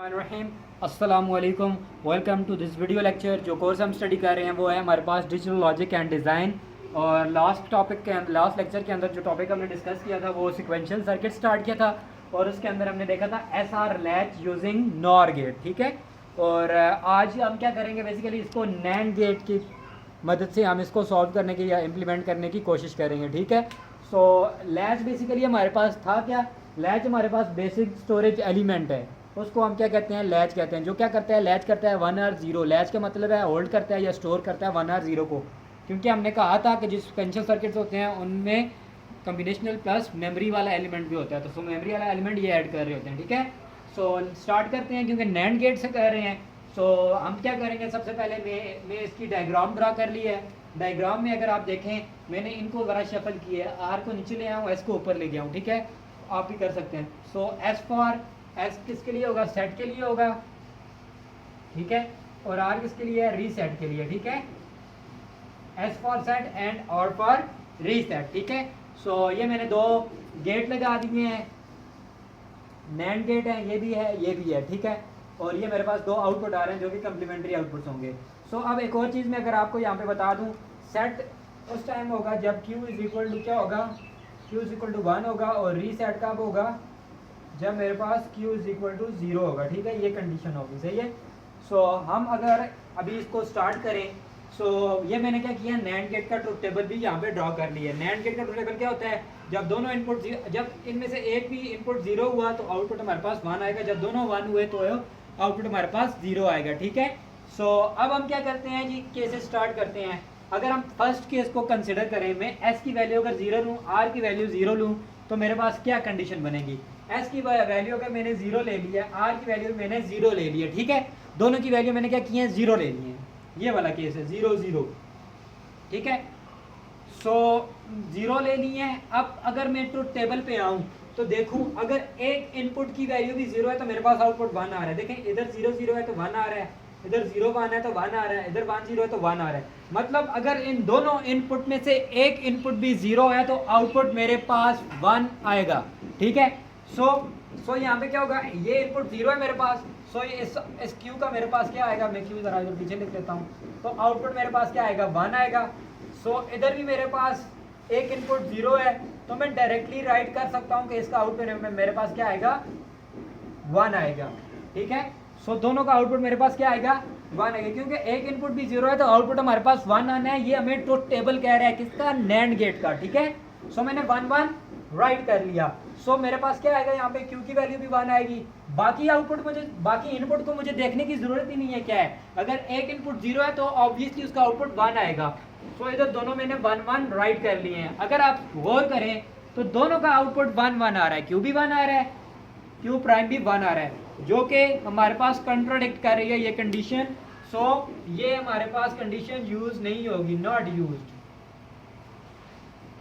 रहीम अस्सलामुअलैकुम। Welcome to this video lecture. जो course हम स्टडी कर रहे हैं वो है हमारे पास डिजिटल लॉजिक एंड डिज़ाइन। और लास्ट लेक्चर के अंदर जो टॉपिक हमने डिस्कस किया था वो सिक्वेंशियल सर्किट स्टार्ट किया था और उसके अंदर हमने देखा था SR latch using NOR gate. ठीक है, और आज हम क्या करेंगे, बेसिकली इसको नैंड गेट की मदद से हम इसको सॉल्व करने की या इम्प्लीमेंट करने की कोशिश करेंगे। ठीक है, सो लैच बेसिकली हमारे पास था क्या, लैच हमारे पास बेसिक स्टोरेज एलिमेंट है, उसको हम क्या कहते हैं, लैच कहते हैं। जो क्या करता है, लैच करता है 1 और 0। लैच का मतलब है होल्ड करता है या स्टोर करता है 1 और 0 को, क्योंकि हमने कहा था कि जो सिक्वेंशियल सर्किट्स होते हैं उनमें कम्बिनेशनल प्लस मेमोरी वाला एलिमेंट भी होता है, तो मेमोरी वाला एलिमेंट ये ऐड कर रहे होते हैं। ठीक है, सो स्टार्ट करते हैं क्योंकि नैंड गेट से कर रहे हैं। सो हम क्या करेंगे, सबसे पहले मैं इसकी डायग्राम ड्रा कर ली है। डायग्राम में अगर आप देखें, मैंने इनको ज़रा शफल किया है, आर को नीचे ले आऊँ, एस को ऊपर ले गया हूँ। ठीक है, आप भी कर सकते हैं। सो एस किसके लिए होगा, सेट के लिए होगा। ठीक है, और आर किसके लिए है, रीसेट के लिए। ठीक है, S for set and R for reset. ठीक है, सो ये मैंने दो गेट लगा दिए हैं, नैंड गेट है, ये भी है, ये भी है। ठीक है, और ये मेरे पास दो आउटपुट आ रहे हैं जो कि कम्प्लीमेंट्री आउटपुट्स होंगे। सो अब एक और चीज़ मैं अगर आपको यहाँ पे बता दूँ, सेट उस टाइम होगा जब Q इज इक्वल टू क्या होगा, Q इज इक्वल टू 1 होगा, और रीसेट कब होगा, जब मेरे पास Q इज इक्वल टू 0 होगा। ठीक है, ये कंडीशन होगी, सही है। सो हम अगर अभी इसको स्टार्ट करें, सो ये मैंने क्या किया, नैंड गेट का ट्रुथ टेबल भी यहाँ पे ड्रॉ कर लिया है। नैंड गेट का ट्रुथ टेबल क्या होता है, जब दोनों इनपुट, जब इनमें से एक भी इनपुट 0 हुआ तो आउटपुट हमारे पास 1 आएगा, जब दोनों 1 हुए तो आउटपुट हमारे पास 0 आएगा। ठीक है, सो अब हम क्या करते हैं जी, केसेस स्टार्ट करते हैं। अगर हम फर्स्ट केस को कंसिडर करें, मैं एस की वैल्यू अगर 0 लूँ, आर की वैल्यू 0 लूँ, तो मेरे पास क्या कंडीशन बनेगी, एस की वैल्यू अगर मैंने 0 ले लिया, आर की वैल्यू मैंने 0 ले लिया। ठीक है, दोनों की वैल्यू मैंने क्या की है, 0 ले ली है। ये वाला केस है 0 0। ठीक है, सो 0 ले लिए हैं। अब अगर मैं ट्रुथ टेबल पे आऊँ तो देखूं, अगर एक इनपुट की वैल्यू भी 0 है तो मेरे पास आउटपुट 1 आ रहा है। देखें, इधर 0 0 है तो 1 आ रहा है, इधर 0 1 है तो 1 आ रहा है, इधर 1 0 है तो 1 आ रहा है। मतलब अगर इन दोनों इनपुट में से एक इनपुट भी 0 है तो आउटपुट मेरे पास 1 आएगा। ठीक है, सो यहाँ पे क्या होगा, ये इनपुट 0 है मेरे पास, सो इस Q का मेरे पास क्या आएगा, मैं Q जरा इधर पीछे लिख देता हूँ, तो आउटपुट मेरे पास क्या आएगा, 1 आएगा। सो इधर भी मेरे पास एक इनपुट 0 है, तो मैं डायरेक्टली राइट कर सकता हूँ कि इसका आउटपुट मेरे पास क्या आएगा, 1 आएगा। ठीक है, सो दोनों का आउटपुट मेरे पास क्या आएगा, 1 आएगा, क्योंकि एक इनपुट भी 0 है तो आउटपुट हमारे पास 1 आना है। ये हमें ट्रुथ टेबल कह रहा है, किसका, नैंड गेट का। ठीक है, सो मैंने 1 1 राइट कर लिया। सो मेरे पास क्या आएगा, यहाँ पे Q की वैल्यू भी 1 आएगी। बाकी आउटपुट मुझे, बाकी इनपुट को मुझे देखने की जरूरत ही नहीं है क्या है, अगर एक इनपुट 0 है तो ऑब्वियसली उसका आउटपुट 1 आएगा। सो इधर दोनों मैंने 1 1 राइट कर लिए हैं। अगर आप गौर करें तो दोनों का आउटपुट 1 1 आ रहा है, Q भी 1 आ रहा है, Q प्राइम भी 1 आ रहा है, जो कि हमारे पास कंट्राडिक्ट कर रही है ये कंडीशन। सो ये हमारे पास कंडीशन यूज नहीं होगी, नॉट यूज्ड।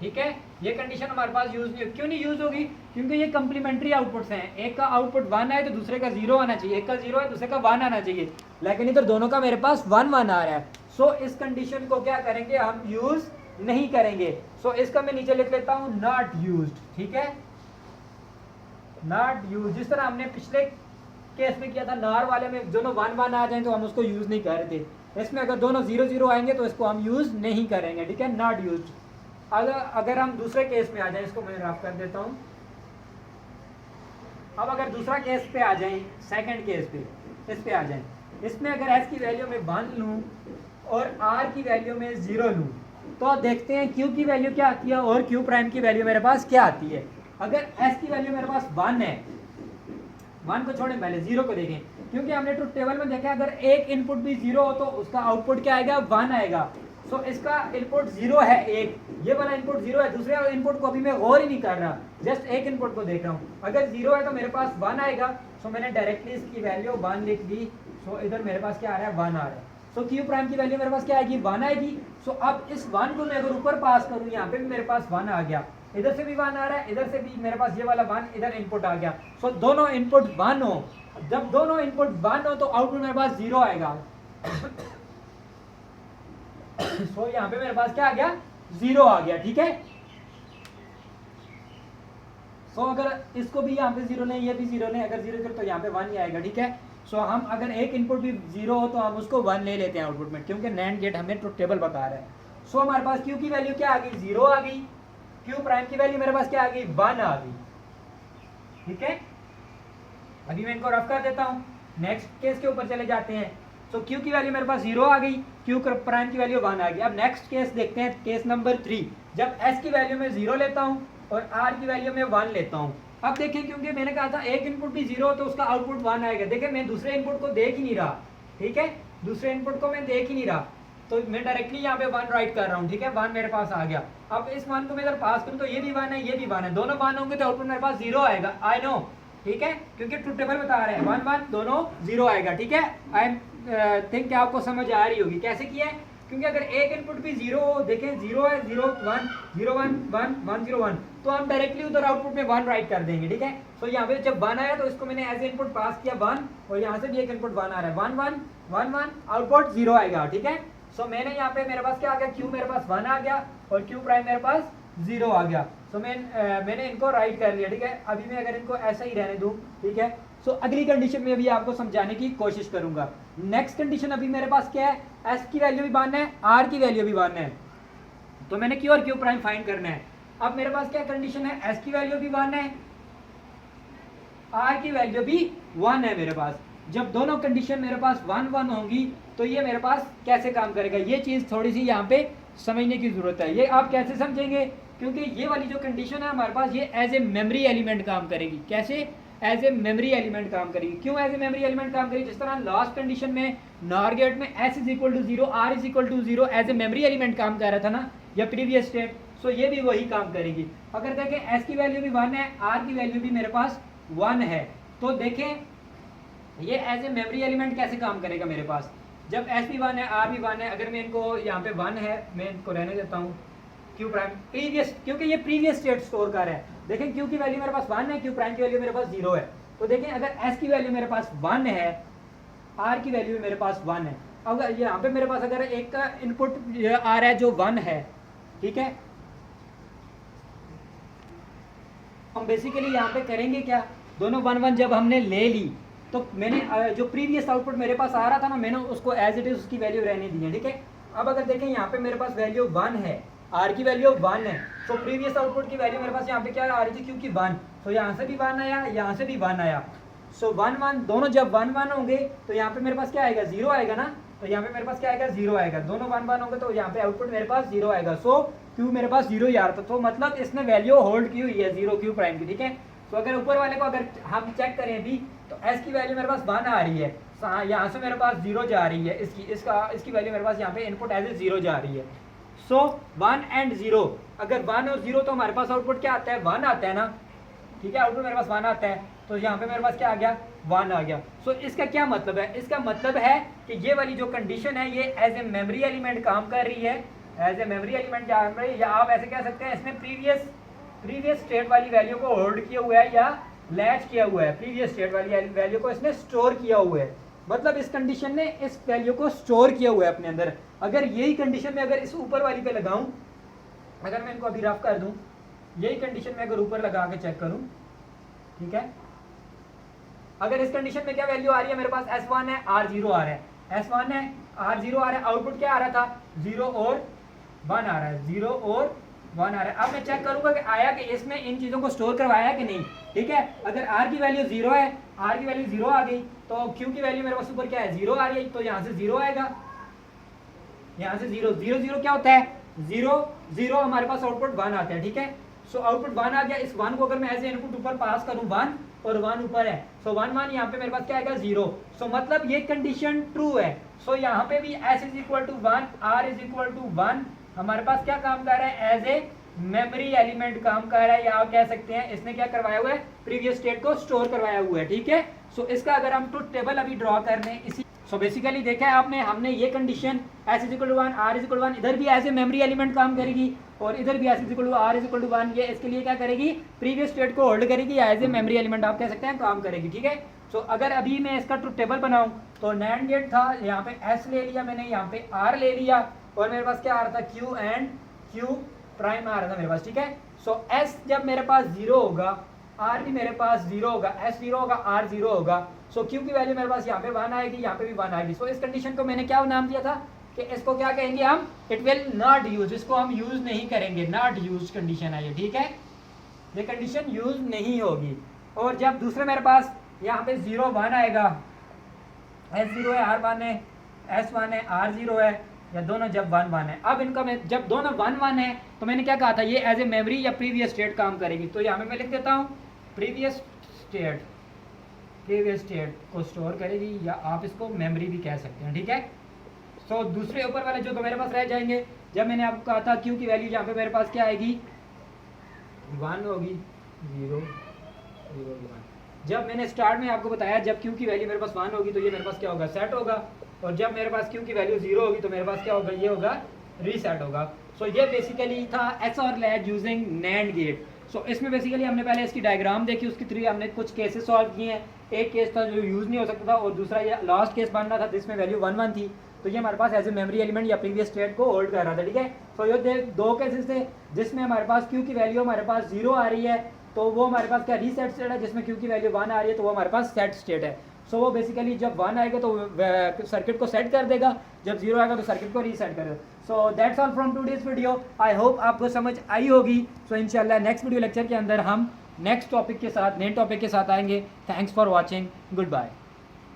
ठीक है, ये कंडीशन हमारे पास यूज नहीं, क्यों नहीं यूज होगी, क्योंकि ये कंप्लीमेंट्री आउटपुट्स हैं। एक का आउटपुट 1 है तो दूसरे का 0 आना चाहिए, एक का 0 है दूसरे का 1 आना चाहिए, लेकिन इधर दोनों का मेरे पास 1 1 आ रहा है। सो इस कंडीशन को क्या करेंगे, हम यूज नहीं करेंगे। सो इसका मैं नीचे लिख लेता हूं, नॉट यूज्ड। ठीक है, नॉट यूज, जिस तरह हमने पिछले केस में किया था, नार वाले में दोनों 1 1 आ जाए तो हम उसको यूज नहीं कर रहे थे। इसमें अगर दोनों 0 0 आएंगे तो इसको हम यूज नहीं करेंगे। ठीक है, नॉट यूज्ड। अगर हम दूसरे केस में आ जाए, इसको मैं रफ कर देता हूं। अब अगर दूसरा केस पे आ जाए, सेकंड केस पे, इस पे आ जाए, इसमें अगर एस की वैल्यू में 1 लूं और आर की वैल्यू में 0 लूं, तो देखते हैं Q की वैल्यू क्या आती है और Q प्राइम की वैल्यू मेरे पास क्या आती है। अगर एस की वैल्यू मेरे पास 1 है, 1 को छोड़ें, पहले 0 को देखें, क्योंकि हमने ट्रुथ टेबल में देखा अगर एक इनपुट भी 0 हो तो उसका आउटपुट क्या आएगा, 1 आएगा। सो इसका इनपुट 0 है, एक ये वाला इनपुट 0 है, दूसरे इनपुट को अभी मैं गौर ही नहीं कर रहा, जस्ट एक इनपुट को देख रहा हूँ। अगर 0 है तो मेरे पास 1 आएगा, सो मैंने डायरेक्टली इसकी वैल्यू 1 लिख दी। सो इधर मेरे पास क्या आ रहा है, 1 आ रहा है। सो Q प्राइम की वैल्यू मेरे पास क्या आएगी, 1 आएगी। सो अब इस 1 को मैं अगर ऊपर पास करूँ, यहाँ पे भी मेरे पास 1 आ गया, इधर से भी 1 आ रहा है, इधर से भी मेरे पास ये वाला 1 इधर इनपुट आ गया। सो दोनों इनपुट 1 हो, जब दोनों इनपुट 1 हो तो आउटपुट मेरे पास 0 आएगा। सो यहाँ पे मेरे पास क्या आ गया, 0 आ गया। ठीक है, सो अगर इसको भी यहाँ पे 0 लें, ये भी 0 लें, अगर 0 0 तो यहाँ पे 1 ही आएगा। ठीक है, सो हम अगर एक इनपुट भी 0 हो तो हम उसको 1 ले लेते हैं आउटपुट में, क्योंकि नैंड गेट हमें ट्रुथ टेबल बता रहा है। सो हमारे पास क्यू की वैल्यू क्या आ गई, 0 आ गई। क्यू प्राइम की वैल्यू मेरे पास क्या आ गई, 1 आ गई। ठीक है, अभी मैं इनको रफ कर देता हूँ, नेक्स्ट केस के ऊपर चले जाते हैं। सो क्यू की वैल्यू मेरे पास 0 आ गई, क्यू प्राइम की वैल्यू 1 आ गई। अब नेक्स्ट केस देखते हैं, केस नंबर 3, जब एस की वैल्यू में 0 लेता हूँ और आर की वैल्यू में 1 लेता हूँ। अब देखें, क्योंकि मैंने कहा था एक इनपुट भी 0 हो तो उसका आउटपुट 1 आएगा। देखिए मैं दूसरे इनपुट को देख ही नहीं रहा, ठीक है, दूसरे इनपुट को मैं देख ही नहीं रहा, तो मैं डायरेक्टली यहाँ पे 1 राइट कर रहा हूँ। ठीक है, 1 मेरे पास आ गया। अब इस 1 को मैं अगर पास करूँ तो ये भी 1 है, ये भी 1 है, दोनों 1 होंगे तो आउटपुट मेरे पास 0 आएगा। आई नो, ठीक है, क्योंकि ट्रुथ टेबल बता रहे हैं 1 1 दोनों 0 आएगा। ठीक है, आई एम थिंक आपको समझ आ रही होगी कैसे किया है, क्योंकि अगर एक इनपुट भी 0 हो, देखें 0 है, 0 1 0 1 1 1 0 1, तो हम डायरेक्टली उधर आउटपुट में 1 राइट कर देंगे। ठीक है, तो यहाँ पे जब 1 आया तो इसको मैंने एज इनपुट पास किया 1, और यहाँ से भी एक इनपुट 1 आ रहा है, 1 1 1 1, आउटपुट 0 आएगा। ठीक है, सो मैंने यहाँ पे मेरे पास क्या आ गया, क्यू मेरे पास 1 आ गया और क्यू प्राइम मेरे पास 0 आ गया। सो मैंने इनको राइट कर लिया। ठीक है, अभी मैं अगर इनको ऐसा ही रहने दूं, ठीक है, सो अगली कंडीशन में भी आपको समझाने की कोशिश करूंगा। नेक्स्ट कंडीशन अभी मेरे पास क्या है, एस की वैल्यू भी 1 है, आर की वैल्यू भी 1 है, तो मैंने क्यू और क्यू प्राइम फाइंड करना है। अब मेरे पास क्या कंडीशन है, एस की वैल्यू भी 1 है, आर की वैल्यू भी 1 है मेरे पास। जब दोनों कंडीशन मेरे पास 1 1 होंगी तो ये मेरे पास कैसे काम करेगा, ये चीज़ थोड़ी सी यहाँ पे समझने की जरूरत है। ये आप कैसे समझेंगे, क्योंकि ये वाली जो कंडीशन है हमारे पास, ये एज ए मेमोरी एलिमेंट काम करेगी। कैसे, एज ए मेमोरी एलिमेंट काम करेगी। क्यों एज ए मेमोरी एलिमेंट काम करेगी, जिस तरह लास्ट कंडीशन में नॉर गेट में S is equal to 0 R is equal to 0 as a memory element काम कर रहा था ना, या प्रीवियस स्टेट, सो ये भी वही काम करेगी। अगर देखें एस की वैल्यू भी 1 है, आर की वैल्यू भी मेरे पास 1 है, तो देखें ये एज ए मेमोरी एलिमेंट कैसे काम करेगा मेरे पास। जब एस भी 1 है, आर भी 1 है, अगर मैं इनको यहाँ पे 1 है, मैं इनको रहने देता हूँ, क्यू प्राइम प्रीवियस, क्योंकि ये प्रीवियस स्टेट स्टोर कर रहा है। देखें क्यू की वैल्यू मेरे पास 1 है, क्यू प्राइम की वैल्यू मेरे पास 0 है, तो देखें अगर एस की वैल्यू मेरे पास 1 है, आर की वैल्यू मेरे पास 1 है, अगर यहाँ पे मेरे पास अगर एक का इनपुट आ रहा है जो 1 है, ठीक है, हम बेसिकली यहाँ पे करेंगे क्या, दोनों 1 1 जब हमने ले ली तो मैंने जो प्रीवियस आउटपुट मेरे पास आ रहा था ना, मैंने उसको एज इट इज उसकी वैल्यू रहने दी है। ठीक है, अब अगर देखें यहाँ पे मेरे पास वैल्यू 1 है, आर की वैल्यू 1 है, तो प्रीवियस आउटपुट की वैल्यू मेरे पास यहाँ पे क्या आ रही थी, क्योंकि 1, तो यहाँ से भी 1 आया, यहाँ से भी 1 आया। सो 1 1 दोनों जब 1 1 होंगे तो यहाँ पे मेरे पास क्या आएगा, 0 आएगा ना, तो यहाँ पे मेरे पास क्या आएगा, 0 आएगा। दोनों 1 1 होंगे तो यहाँ पे आउटपुट मेरे पास 0 आएगा। सो क्यू मेरे पास 0 ही आ रहा था, तो मतलब इसने वैल्यू होल्ड की हुई है 0 क्यू प्राइम की। ठीक है, तो अगर ऊपर वाले को अगर हम चेक करें अभी, तो एस की वैल्यू मेरे पास 1 आ रही है, यहाँ से मेरे पास 0 जा रही है, इसकी वैल्यू मेरे पास यहाँ पे इनपुट एज ए 0 जा रही है। सो 1 एंड 0, अगर 1 और 0 तो हमारे पास आउटपुट क्या आता है, 1 आता है ना। ठीक है, आउटपुट मेरे पास 1 आता है, तो यहाँ पे मेरे पास क्या आ गया, 1 आ गया। सो इसका क्या मतलब है, इसका मतलब है कि ये वाली जो कंडीशन है ये एज ए मेमोरी एलिमेंट काम कर रही है, एज ए मेमोरी एलिमेंट काम कर रही है, या आप ऐसे कह सकते हैं इसने प्रीवियस स्टेट वाली वैल्यू को होल्ड किया हुआ है या लैच किया हुआ है, प्रीवियस स्टेट वाली वैल्यू को इसने स्टोर किया हुआ है। मतलब इस कंडीशन ने इस वैल्यू को स्टोर किया हुआ है अपने अंदर। अगर यही कंडीशन में अगर इस ऊपर वाली पे लगाऊं, अगर मैं इनको अभी रफ कर दूं, यही कंडीशन में अगर ऊपर लगा के चेक करूं, ठीक है, अगर इस कंडीशन में क्या वैल्यू आ रही है मेरे पास, S1 है, R0 आ रहा है, S1 है, R0 आ रहा है, आउटपुट क्या आ रहा था, 0 और 1 आ रहा है, 0 और 1 आ रहा है। अब मैं चेक करूंगा कि आया कि इसमें इन चीज़ों को स्टोर करवाया कि नहीं। ठीक है, अगर R की वैल्यू 0 है, R की वैल्यू 0 आ गई, तो Q की वैल्यू मेरे पास ऊपर क्या है, 0 आ रही है, तो यहाँ से 0 आएगा, यहाँ से 0 0 0 क्या होता है, 0 0 हमारे पास आउटपुट 1 आता है। ठीक है, सो आउटपुट 1 आ गया, इस 1 को अगर मैं एज ए इनपुट ऊपर पास करूँ 1 और 1 ऊपर है, सो 1 1 यहाँ पे मेरे पास क्या आएगा, 0। सो मतलब ये कंडीशन ट्रू है। सो यहाँ पे भी S is equal to 1, R is equal to 1 हमारे पास क्या काम कर रहा है, एज ए मेमोरी एलिमेंट काम कर रहा है, या आप कह सकते हैं इसने क्या करवाया हुआ है, प्रीवियस स्टेट को स्टोर करवाया हुआ है। ठीक है, सो इसका अगर हम ट्रुथ टेबल अभी ड्रॉ कर लें इसी, सो बेसिकली देखा है आपने, हमने ये condition S is equal to 1, R is equal to 1, इधर भी एज ए मेमोरी एलिमेंट काम करेगी और इधर भी S is equal to R is equal to 1, ये इसके लिए क्या करेगी, प्रीवियस स्टेट को होल्ड करेगी, या एज ए मेमोरी एलिमेंट आप कह सकते हैं काम करेगी। ठीक है, सो अगर अभी मैं इसका ट्रुथ टेबल बनाऊं, तो नैंड गेट था, यहाँ पे S ले लिया मैंने, यहाँ पे R ले लिया, और मेरे पास क्या आ रहा था, Q एंड Q प्राइम आ रहा था मेरे पास। ठीक है, सो S जब मेरे पास 0 होगा, R भी मेरे पास 0 होगा, S 0 होगा, R 0 होगा, सो क्यू की वैल्यू मेरे पास यहाँ पे 1 आएगी, यहाँ पे भी 1 आएगी। सो इस कंडीशन को मैंने क्या नाम दिया था कि इसको क्या कहेंगे हम, इट विल नॉट यूज, इसको हम यूज नहीं करेंगे, नॉट यूज कंडीशन है ये, ठीक है, ये कंडीशन यूज नहीं होगी। और जब दूसरे मेरे पास यहाँ पे 0 1 आएगा, S0 है, R1 है, S1 है, R0 है, या दोनों जब 1 1 है, अब इनका मैं जब दोनों 1 1 है तो मैंने क्या कहा था, ये एज ए मेमोरी या प्रीवियस स्टेट काम करेगी। तो यहाँ पे मैं लिख देता हूँ प्रीवियस स्टेट को स्टोर करेगी, या आप इसको मेमोरी भी कह सकते हैं, ठीक है। सो दूसरे ऊपर वाले जो तो मेरे पास रह जाएंगे, जब मैंने आपको कहा था क्यू की वैल्यू यहाँ पे मेरे पास क्या आएगी, 1 होगी, 0 0 1। जब मैंने स्टार्ट में आपको बताया जब क्यू की वैल्यू मेरे पास 1 होगी तो ये मेरे पास क्या होगा, सेट होगा, और जब मेरे पास क्यू की वैल्यू 0 होगी तो मेरे पास क्या होगा, ये होगा रीसेट होगा। सो ये बेसिकली था XOR latch using NAND gate. So इसमें बेसिकली हमने पहले इसकी डायग्राम देखी, उसके थ्रू हमने कुछ केसेस सॉल्व किए हैं। एक केस था जो यूज़ नहीं हो सकता था, और दूसरा ये लास्ट केस बन रहा था जिसमें वैल्यू 1 1 थी, तो ये हमारे पास एज ए मेमोरी एलिमेंट या प्रीवियस स्टेट को होल्ड कर रहा था, ठीक है। सो ये 2 केसेस थे जिसमें हमारे पास क्यू की वैल्यू हमारे पास 0 आ रही है, तो वो हमारे पास क्या रीसेट स्टेट है, जिसमें क्यू की वैल्यू 1 आ रही है तो वो हमारे पास सेट स्टेट है। सो वो बेसिकली जब 1 आएगा तो सर्किट को सेट कर देगा, जब 0 आएगा तो सर्किट को रीसेट करेगा। So that's all from today's video, I hope आपको समझ आई होगी। सो इंशाल्लाह नेक्स्ट वीडियो लेक्चर के अंदर हम नेक्स्ट टॉपिक के साथ, नए टॉपिक के साथ आएंगे। Thanks for watching, good bye.